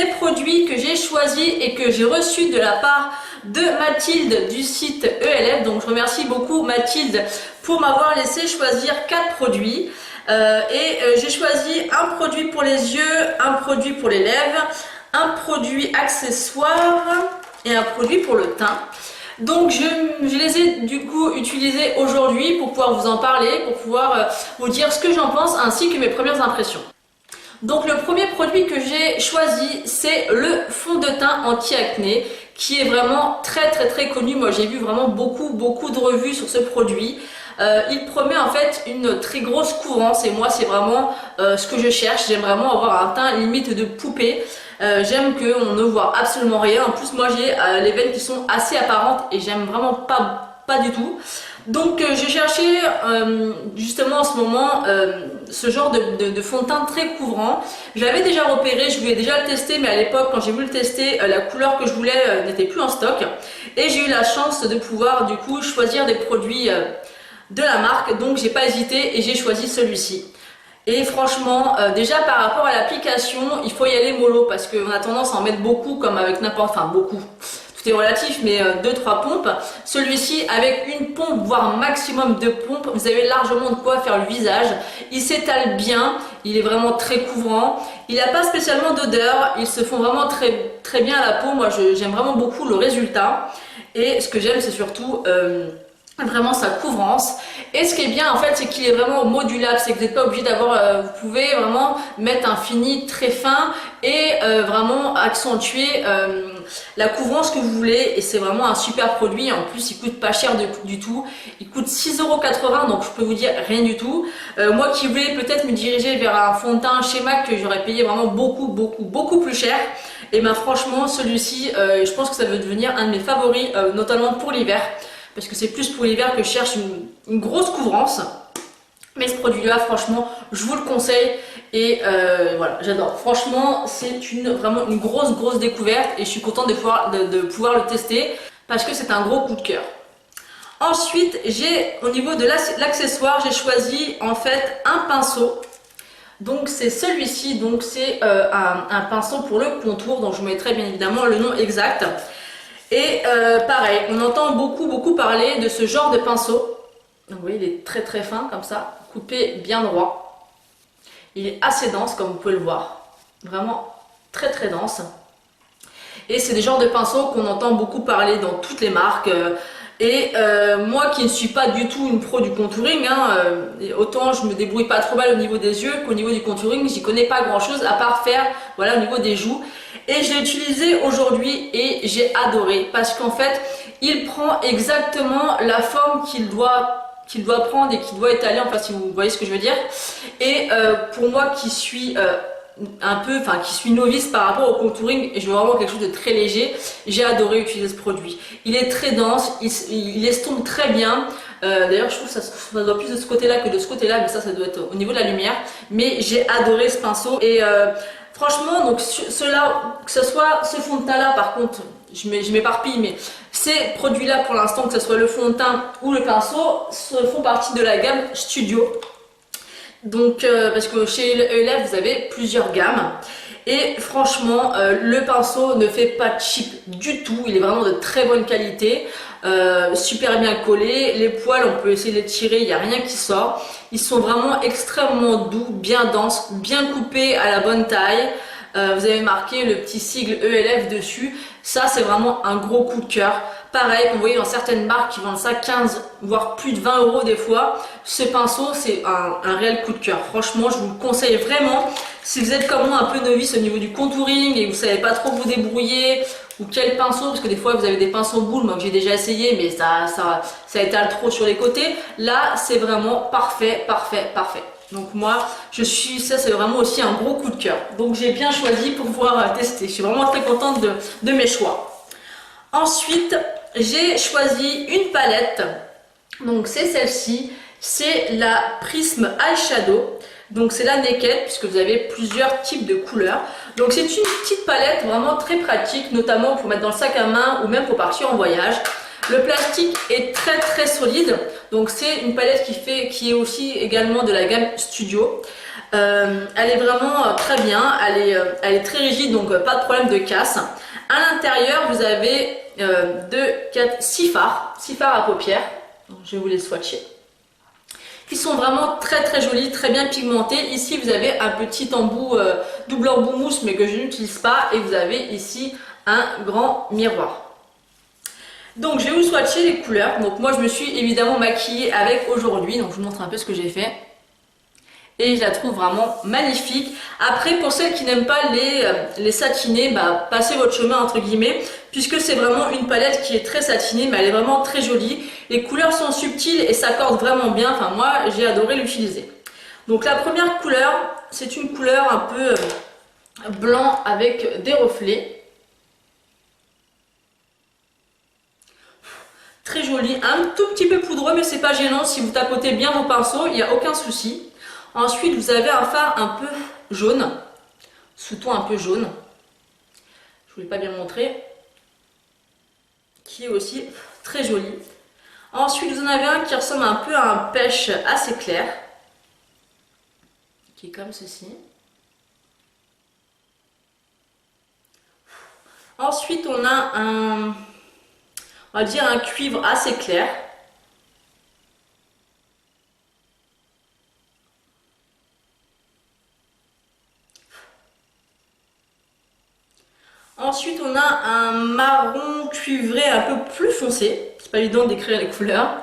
des produits que j'ai choisis et que j'ai reçus de la part de Mathilde du site ELF. Donc je remercie beaucoup Mathilde pour m'avoir laissé choisir 4 produits. J'ai choisi un produit pour les yeux, un produit pour les lèvres, un produit accessoire et un produit pour le teint. Donc je les ai du coup utilisés aujourd'hui pour pouvoir vous en parler, pour pouvoir vous dire ce que j'en pense ainsi que mes premières impressions. Donc le premier produit que j'ai choisi, c'est le fond de teint anti-acné qui est vraiment très connu. Moi j'ai vu vraiment beaucoup de revues sur ce produit. Il promet en fait une très grosse couvrance et moi c'est vraiment ce que je cherche. J'aime vraiment avoir un teint limite de poupée. J'aime qu'on ne voit absolument rien. En plus moi j'ai les veines qui sont assez apparentes et j'aime vraiment pas du tout. Donc j'ai cherché justement en ce moment ce genre de fond de teint très couvrant. J'avais déjà repéré, je voulais déjà le tester, mais à l'époque quand j'ai voulu le tester, la couleur que je voulais n'était plus en stock. Et j'ai eu la chance de pouvoir du coup choisir des produits de la marque, donc j'ai pas hésité et j'ai choisi celui-ci. Et franchement, déjà par rapport à l'application, il faut y aller mollo parce qu'on a tendance à en mettre beaucoup comme avec n'importe, enfin beaucoup. Tout est relatif, mais 2-3 pompes. Celui-ci, avec une pompe, voire maximum de pompes, vous avez largement de quoi faire le visage. Il s'étale bien, il est vraiment très couvrant. Il n'a pas spécialement d'odeur, ils se font vraiment très bien à la peau. Moi, j'aime vraiment beaucoup le résultat. Et ce que j'aime, c'est surtout vraiment sa couvrance. Et ce qui est bien en fait, c'est qu'il est vraiment modulable, c'est que vous n'êtes pas obligé d'avoir, vous pouvez vraiment mettre un fini très fin et vraiment accentuer la couvrance que vous voulez. Et c'est vraiment un super produit. En plus il coûte pas cher du tout, il coûte 6,80 €, donc je peux vous dire rien du tout. Moi qui voulais peut-être me diriger vers un fond de teint chez MAC que j'aurais payé vraiment beaucoup plus cher, et ben franchement celui-ci je pense que ça va devenir un de mes favoris, notamment pour l'hiver. Parce que c'est plus pour l'hiver que je cherche une grosse couvrance. Mais ce produit-là, franchement, je vous le conseille. Et voilà, j'adore. Franchement, c'est vraiment une grosse découverte. Et je suis contente de pouvoir le tester. Parce que c'est un gros coup de cœur. Ensuite, au niveau de l'accessoire, j'ai choisi en fait un pinceau. Donc c'est celui-ci. Donc c'est un pinceau pour le contour. Donc je vous mettrai bien évidemment le nom exact. Et pareil, on entend beaucoup parler de ce genre de pinceau. Donc vous voyez, il est très fin comme ça, coupé bien droit. Il est assez dense comme vous pouvez le voir. Vraiment très dense. Et c'est des genres de pinceaux qu'on entend beaucoup parler dans toutes les marques. Moi qui ne suis pas du tout une pro du contouring, autant je me débrouille pas trop mal au niveau des yeux qu'au niveau du contouring, j'y connais pas grand chose à part faire voilà, au niveau des joues. Et je l'ai utilisé aujourd'hui et j'ai adoré parce qu'en fait il prend exactement la forme qu'il doit prendre et qui doit étaler, enfin si vous voyez ce que je veux dire. Et pour moi qui suis qui suis novice par rapport au contouring et je veux vraiment quelque chose de très léger, j'ai adoré utiliser ce produit. Il est très dense, il estompe très bien. D'ailleurs je trouve que ça doit plus de ce côté là que de ce côté là, mais ça doit être au niveau de la lumière. Mais j'ai adoré ce pinceau et franchement, donc ceux-là, que ce soit ce fond de teint là, par contre je m'éparpille, mais ces produits là pour l'instant, que ce soit le fond de teint ou le pinceau, font partie de la gamme Studio. Donc parce que chez ELF vous avez plusieurs gammes et franchement le pinceau ne fait pas cheap du tout, il est vraiment de très bonne qualité, super bien collé, les poils on peut essayer de les tirer, il n'y a rien qui sort, ils sont vraiment extrêmement doux, bien denses, bien coupés à la bonne taille. Vous avez marqué le petit sigle ELF dessus, ça c'est vraiment un gros coup de cœur. Pareil, vous voyez dans certaines marques qui vendent ça 15 voire plus de 20 € des fois, ce pinceau c'est un réel coup de cœur. Franchement je vous le conseille vraiment si vous êtes comme moi un peu novice au niveau du contouring et vous savez pas trop vous débrouiller ou quel pinceau, parce que des fois vous avez des pinceaux boules, moi que j'ai déjà essayé mais ça étale trop sur les côtés. Là c'est vraiment parfait. Donc moi, ça c'est vraiment aussi un gros coup de cœur. Donc j'ai bien choisi pour pouvoir tester. Je suis vraiment très contente de mes choix. Ensuite, j'ai choisi une palette. Donc c'est celle-ci. C'est la Prisme Eyeshadow. Donc c'est la Naked puisque vous avez plusieurs types de couleurs. Donc c'est une petite palette vraiment très pratique, notamment pour mettre dans le sac à main ou même pour partir en voyage. Le plastique est très solide, donc c'est une palette qui est aussi également de la gamme Studio. Elle est vraiment très bien, elle est très rigide, donc pas de problème de casse. À l'intérieur, vous avez 6 fards, 6 fards à paupières. Donc, je vais vous les swatcher. Qui sont vraiment très très jolis, très bien pigmentés. Ici, vous avez un petit embout, double embout mousse, mais que je n'utilise pas. Et vous avez ici un grand miroir. Donc, je vais vous swatcher les couleurs. Donc, moi, je me suis évidemment maquillée avec aujourd'hui. Donc, je vous montre un peu ce que j'ai fait. Et je la trouve vraiment magnifique. Après, pour celles qui n'aiment pas les satinés, bah, passez votre chemin entre guillemets, puisque c'est vraiment une palette qui est très satinée, mais elle est vraiment très jolie. Les couleurs sont subtiles et s'accordent vraiment bien. Enfin, moi, j'ai adoré l'utiliser. Donc la première couleur, c'est une couleur un peu blanc avec des reflets. Très jolie, un tout petit peu poudreux, mais c'est pas gênant. Si vous tapotez bien vos pinceaux, il n'y a aucun souci. Ensuite, vous avez un fard un peu jaune, sous-ton un peu jaune. Je ne voulais pas bien montrer. Qui est aussi très joli. Ensuite, vous en avez un qui ressemble un peu à un pêche assez clair. Qui est comme ceci. Ensuite, on a on va dire un cuivre assez clair. Ensuite, on a un marron cuivré un peu plus foncé. C'est pas évident de décrire les couleurs.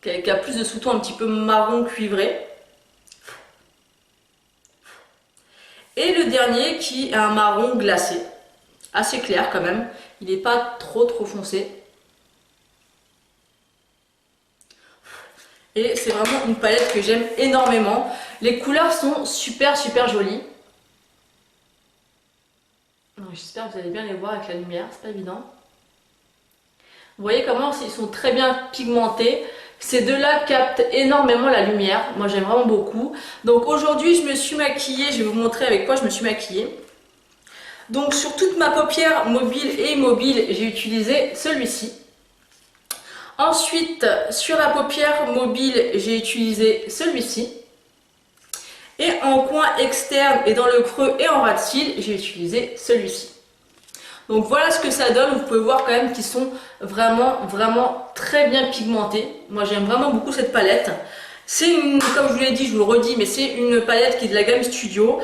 Qui a plus de sous-ton un petit peu marron cuivré. Et le dernier qui est un marron glacé. Assez clair quand même. Il n'est pas trop foncé. Et c'est vraiment une palette que j'aime énormément. Les couleurs sont super jolies. J'espère que vous allez bien les voir avec la lumière, c'est pas évident. Vous voyez comment ils sont très bien pigmentés. Ces deux-là captent énormément la lumière. Moi j'aime vraiment beaucoup. Donc aujourd'hui je me suis maquillée, je vais vous montrer avec quoi je me suis maquillée. Donc sur toute ma paupière mobile et immobile, j'ai utilisé celui-ci. Ensuite sur la paupière mobile, j'ai utilisé celui-ci. Et en coin externe et dans le creux et en ras de cils, j'ai utilisé celui-ci. Donc voilà ce que ça donne. Vous pouvez voir quand même qu'ils sont vraiment très bien pigmentés. Moi j'aime vraiment beaucoup cette palette. C'est une, comme je vous l'ai dit, je vous le redis, mais c'est une palette qui est de la gamme Studio.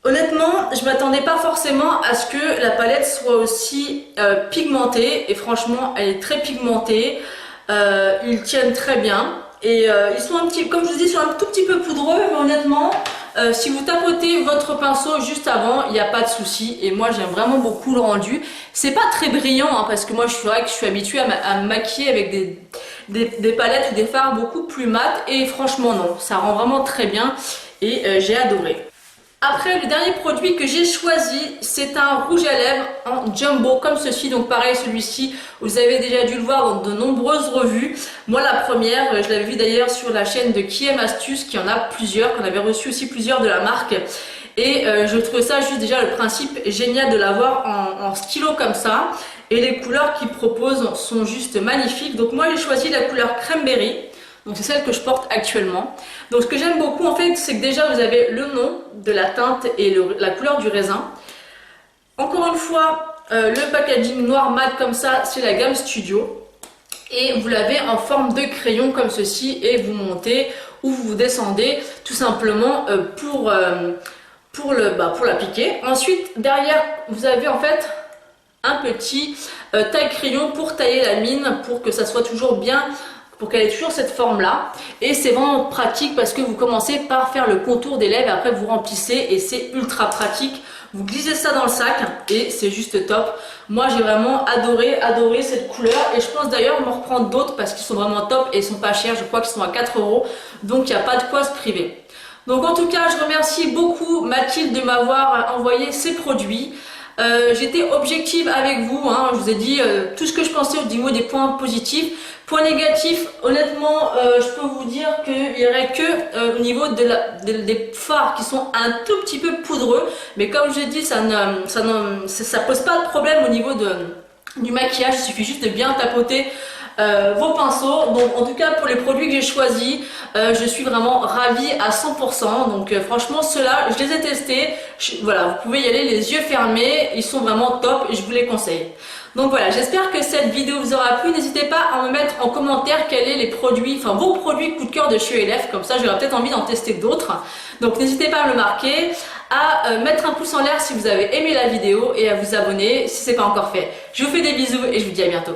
Honnêtement, je m'attendais pas forcément à ce que la palette soit aussi pigmentée. Et franchement, elle est très pigmentée. Ils tiennent très bien. Et ils sont un petit, comme je vous dis, ils sont un tout petit peu poudreux, mais honnêtement, si vous tapotez votre pinceau juste avant, il n'y a pas de souci. Et moi, j'aime vraiment beaucoup le rendu. C'est pas très brillant, hein, parce que moi, je suis habituée à me maquiller avec des palettes ou des fards beaucoup plus mat. Et franchement, non, ça rend vraiment très bien. Et j'ai adoré. Après, le dernier produit que j'ai choisi, c'est un rouge à lèvres en jumbo comme ceci. Donc pareil, celui-ci, vous avez déjà dû le voir dans de nombreuses revues. Moi, la première, je l'avais vu d'ailleurs sur la chaîne de Qui aime Astuce, qui en a plusieurs, qu'on avait reçu aussi plusieurs de la marque. Et je trouvais ça juste déjà le principe génial de l'avoir en stylo comme ça. Et les couleurs qu'il propose sont juste magnifiques. Donc moi, j'ai choisi la couleur Cranberry. Donc c'est celle que je porte actuellement. Donc ce que j'aime beaucoup en fait, c'est que déjà vous avez le nom de la teinte et la couleur du raisin. Encore une fois, le packaging noir mat comme ça, c'est la gamme Studio. Et vous l'avez en forme de crayon comme ceci et vous montez ou vous descendez tout simplement pour l'appliquer. Ensuite, derrière, vous avez en fait un petit taille-crayon pour tailler la mine pour que ça soit toujours bien, pour qu'elle ait toujours cette forme là. Et c'est vraiment pratique parce que vous commencez par faire le contour des lèvres et après vous remplissez et c'est ultra pratique. Vous glissez ça dans le sac et c'est juste top. Moi j'ai vraiment adoré cette couleur et je pense d'ailleurs m'en reprendre d'autres parce qu'ils sont vraiment top et ils sont pas chers. Je crois qu'ils sont à 4 €, donc il n'y a pas de quoi se priver. Donc en tout cas je remercie beaucoup Mathilde de m'avoir envoyé ces produits. J'étais objective avec vous, hein, je vous ai dit tout ce que je pensais au niveau des points positifs. Points négatifs, honnêtement, je peux vous dire qu'il n'y aurait que au niveau des fards qui sont un tout petit peu poudreux. Mais comme je l'ai dit, ça pose pas de problème au niveau du maquillage. Il suffit juste de bien tapoter vos pinceaux. Donc en tout cas pour les produits que j'ai choisis, je suis vraiment ravie à 100%. Donc franchement ceux-là, je les ai testés. Voilà, vous pouvez y aller les yeux fermés, ils sont vraiment top et je vous les conseille. Donc voilà, j'espère que cette vidéo vous aura plu. N'hésitez pas à me mettre en commentaire quels sont les produits, enfin vos produits coup de cœur de chez Elef, comme ça j'aurai peut-être envie d'en tester d'autres. Donc n'hésitez pas à me le marquer, à mettre un pouce en l'air si vous avez aimé la vidéo et à vous abonner si ce n'est pas encore fait. Je vous fais des bisous et je vous dis à bientôt.